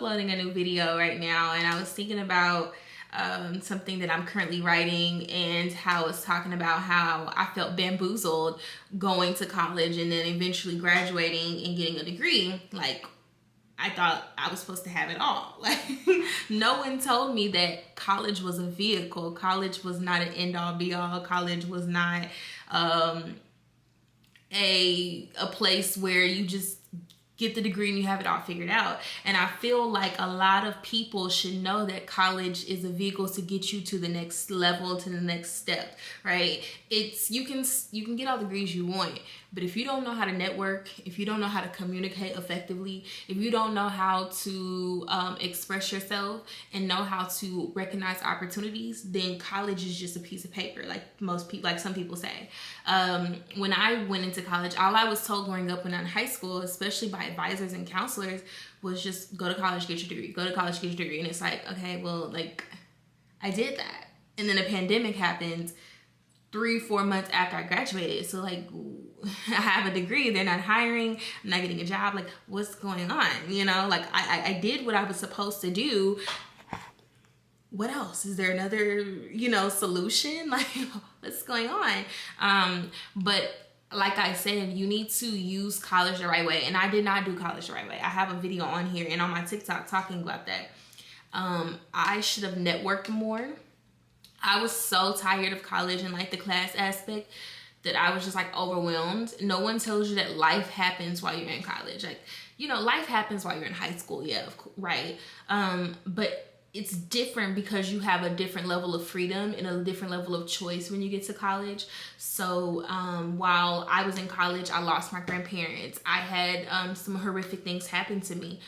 uploading a new video right now, and I was thinking about something that I'm currently writing, and how it's talking about how I felt bamboozled going to college and then eventually graduating and getting a degree. Like, I thought I was supposed to have it all. Like, no one told me that college was a vehicle. College was not an end-all be-all. College was not a place where you just get the degree and you have it all figured out. And I feel like a lot of people should know that college is a vehicle to get you to the next level, to the next step, right? It's you can get all the degrees you want, but if you don't know how to network, if you don't know how to communicate effectively, if you don't know how to express yourself and know how to recognize opportunities, then college is just a piece of paper, like most people, like some people say. When I went into college, all I was told growing up when I was in high school, especially by advisors and counselors, was just go to college, get your degree, go to college, get your degree. And it's like, okay, well, like, I did that. And then a pandemic happened 3-4 months after I graduated. So like, I have a degree, they're not hiring, I'm not getting a job. Like, what's going on? You know, like I did what I was supposed to do. What else? Is there another, solution? Like, what's going on? But like I said, you need to use college the right way. And I did not do college the right way. I have a video on here and on my TikTok talking about that. I should have networked more. I was so tired of college and like the class aspect that I was just like overwhelmed. No one tells you that life happens while you're in college. Like, life happens while you're in high school. Yeah, right. But it's different because you have a different level of freedom and a different level of choice when you get to college. So while I was in college, I lost my grandparents. I had some horrific things happen to me.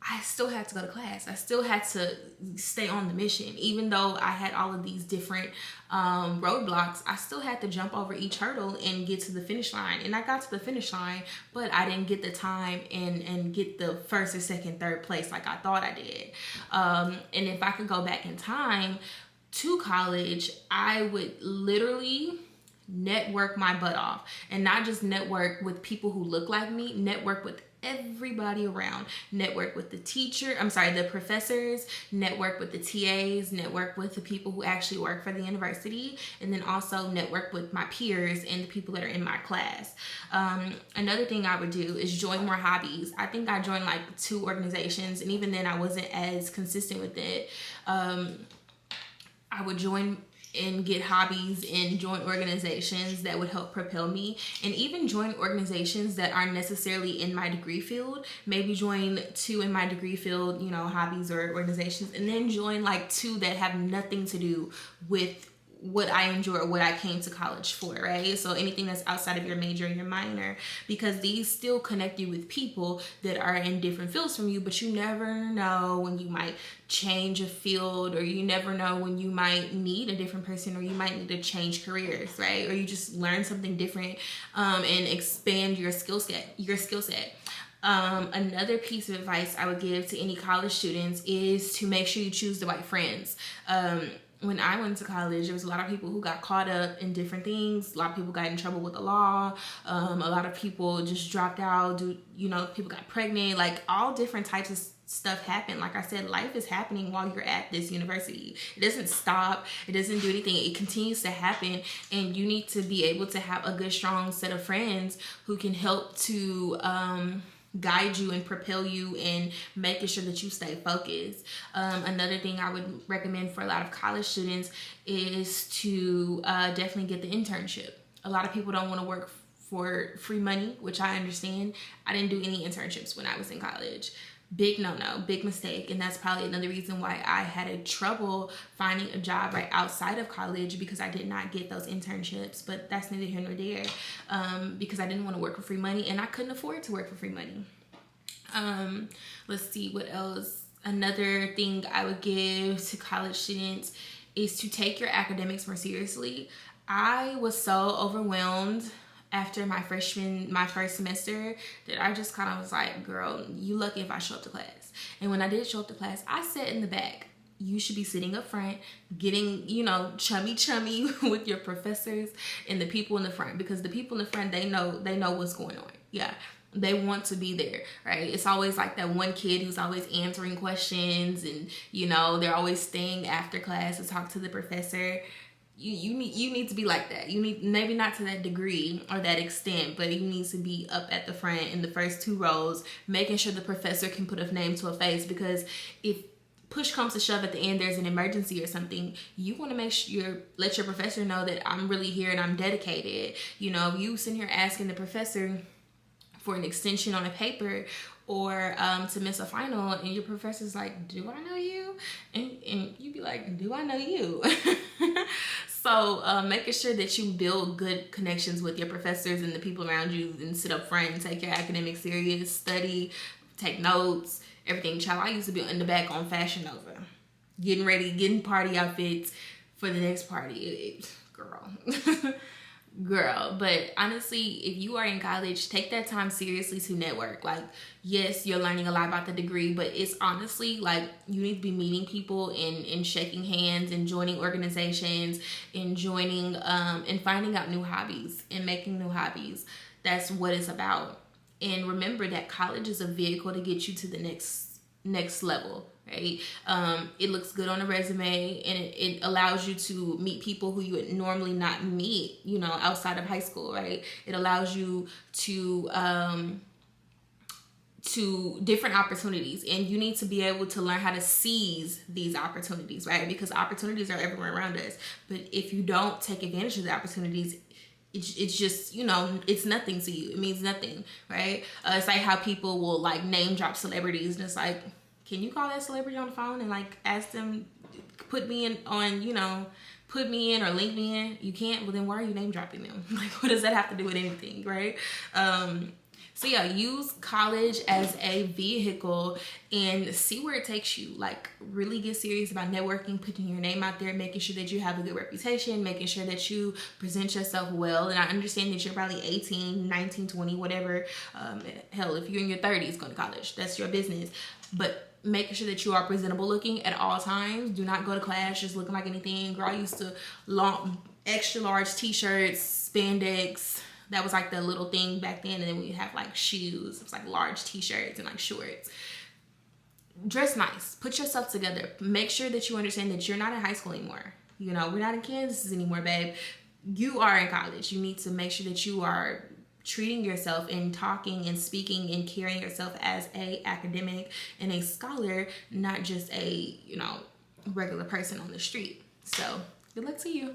I still had to go to class. I still had to stay on the mission. Even though I had all of these different roadblocks, I still had to jump over each hurdle and get to the finish line. And I got to the finish line, but I didn't get the time and get the first or second, third place like I thought I did. And if I could go back in time to college, I would literally network my butt off. And not just network with people who look like me, network with everybody around. Network with the professors, network with the TAs, network with the people who actually work for the university, and then also network with my peers and the people that are in my class. Another thing I would do is join more hobbies. I think I joined like 2 organizations, and even then I wasn't as consistent with it. I would join and get hobbies and join organizations that would help propel me, and even join organizations that aren't necessarily in my degree field. Maybe join 2 in my degree field, hobbies or organizations, and then join like 2 that have nothing to do with what I enjoy or what I came to college for, right? So anything that's outside of your major and your minor, because these still connect you with people that are in different fields from you, but you never know when you might change a field, or you never know when you might need a different person, or you might need to change careers, right? Or you just learn something different and expand your skill set. Another piece of advice I would give to any college students is to make sure you choose the right friends. When I went to college, there was a lot of people who got caught up in different things. A lot of people got in trouble with the law. A lot of people just dropped out. People got pregnant. Like, all different types of stuff happened. Like I said, life is happening while you're at this university. It doesn't stop. It doesn't do anything. It continues to happen. And you need to be able to have a good, strong set of friends who can help to guide you and propel you and making sure that you stay focused. Another thing I would recommend for a lot of college students is to definitely get the internship. A lot of people don't want to work for free money, which I understand. I didn't do any internships when I was in college. Big no-no, big mistake. And that's probably another reason why I had trouble finding a job right outside of college, because I did not get those internships. But that's neither here nor there, because I didn't want to work for free money, and I couldn't afford to work for free money. Let's see what else. Another thing I would give to college students is to take your academics more seriously. I was so overwhelmed after my first semester that I just kind of was like, girl, you lucky if I show up to class. And when I did show up to class, I sat in the back. You should be sitting up front, getting, chummy with your professors and the people in the front, because the people in the front, they know what's going on. Yeah. They want to be there, right? It's always like that one kid who's always answering questions, and you know, they're always staying after class to talk to the professor. You need to be like that. You need, maybe not to that degree or that extent, but you need to be up at the front in the first 2 rows, making sure the professor can put a name to a face. Because if push comes to shove at the end, there's an emergency or something, you want to make sure, let your professor know that I'm really here and I'm dedicated. You know, you sitting here asking the professor for an extension on a paper, or to miss a final, and your professor's like, do I know you? And you be like, do I know you? So making sure that you build good connections with your professors and the people around you, and sit up front and take your academics serious, study, take notes, everything. Child, I used to be in the back on Fashion Nova, getting ready, getting party outfits for the next party. Girl. Girl. But honestly, if you are in college, take that time seriously to network. Like, yes, you're learning a lot about the degree, but it's honestly like you need to be meeting people and shaking hands and joining organizations and joining and finding out new hobbies and making new hobbies. That's what it's about. And remember that college is a vehicle to get you to the next level, right? It looks good on a resume, and it allows you to meet people who you would normally not meet, you know, outside of high school, right? It allows you to different opportunities, and you need to be able to learn how to seize these opportunities, right? Because opportunities are everywhere around us, but if you don't take advantage of the opportunities, it's just, you know, it's nothing to you. It means nothing, right? It's like how people will like name drop celebrities, and it's like, can you call that celebrity on the phone and like ask them, put me in on, you know, put me in or link me in? You can't. Well, then why are you name dropping them? Like, what does that have to do with anything, right? So yeah, use college as a vehicle and see where it takes you. Like, really get serious about networking, putting your name out there, making sure that you have a good reputation, making sure that you present yourself well. And I understand that you're probably 18, 19, 20, whatever. Hell, if you're in your 30s going to college, that's your business. But making sure that you are presentable looking at all times. Do not go to class just looking like anything. Girl, I used to extra large t-shirts, spandex. That was like the little thing back then. And then we have like shoes. It was like large t-shirts and like shorts. Dress nice. Put yourself together. Make sure that you understand that you're not in high school anymore. You know, we're not in Kansas anymore, babe. You are in college. You need to make sure that you are treating yourself and talking and speaking and carrying yourself as a academic and a scholar, not just a, you know, regular person on the street. So good luck to you.